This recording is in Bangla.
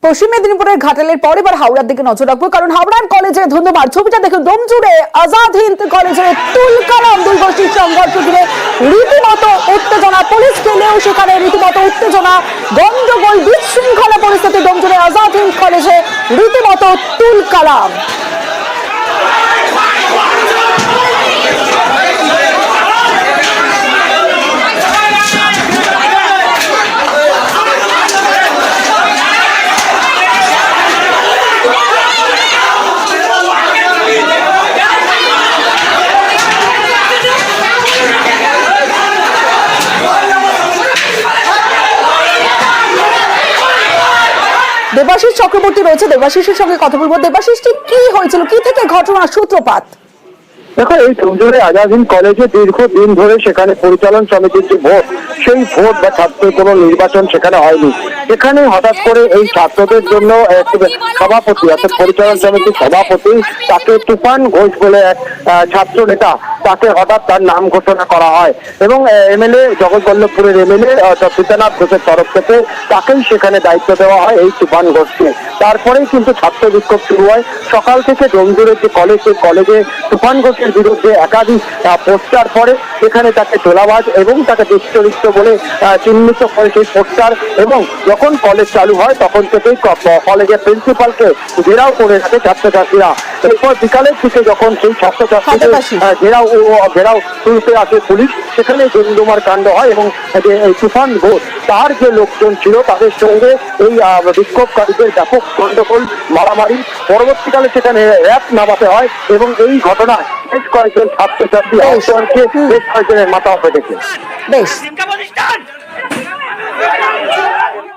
পশ্চিম মেদিনীপুরের ঘাটালের পর এবার হাওড়ার দিকে নজর রাখবো, কারণ হাওড়ার কলেজে ধন্যবাদ ছবিটা দেখুন। ডোমজুড়ে আজাদ হিন্দ কলেজে তুলকালাম দুই গোষ্ঠীর সংঘর্ষ ঘিরে রীতিমতো উত্তেজনা, পুলিশ গেলেও সেখানে রীতিমতো উত্তেজনা, গন্ডগোল, বিশৃঙ্খলা পরিস্থিতি। ডোমজুড়ে আজাদ হিন্দ কলেজে রীতিমতো তুলকালাম। দেবাশিস চক্রবর্তী রয়েছে, দেবাশিসের সঙ্গে কথা বলবো। দেবাশিস, ঠিক কি হয়েছিল, কি থেকে ঘটনার সূত্রপাত? দেখো, এই ডোমজুড়ে আজাদ হিন্দ কলেজে দীর্ঘদিন ধরে সেখানে পরিচালন সমিতির যে ভোট, সেই ভোট বা ছাত্রের কোনো নির্বাচন সেখানে হয়নি। সেখানে হঠাৎ করে এই ছাত্রদের জন্য এক সভাপতি, অর্থাৎ পরিচালন সমিতির সভাপতি, তাকে তুফান ঘোষ বলে এক ছাত্র নেতা, তাকে হঠাৎ তার নাম ঘোষণা করা হয় এবং এমএলএ জগৎবল্লভপুরের এমএলএ সীতানাথ ঘোষের তরফ থেকে তাকেই সেখানে দায়িত্ব দেওয়া হয়, এই তুফান ঘোষকে। তারপরেই কিন্তু ছাত্র বিক্ষোভ শুরু হয়। সকাল থেকে ডোমজুড়ের যে কলেজ, সেই কলেজে তুফান ঘোষের বিরুদ্ধে একাধিক পোস্টার পড়ে, সেখানে তাকে তোলাবাজ এবং তাকে দুশ্চরিত্র বলে চিহ্নিত করে সেই পোস্টার। এবং যখন কলেজ চালু হয় তখন থেকেই কলেজের প্রিন্সিপালকে ঘেরাও করে রাখে ছাত্রছাত্রীরা। এরপর বিকালের দিকে যখন সেই ছাত্রছাত্রীদের ঘেরাও তুলতে আসে পুলিশ, সেখানে জমজমার কাণ্ড হয় এবং এই তুফান ঘোষ তার যে লোকজন ছিল তাদের সঙ্গে এই বিক্ষোভকারীদের ব্যাপক গন্ডগোল, মারামারি। পরবর্তীকালে সেখানে র্যাব নামাতে হয় এবং এই ঘটনায় বেশ কয়েকজন ছাত্রছাত্রী বেশ কয়েকজনের মাথা ফেটেছে। বেশ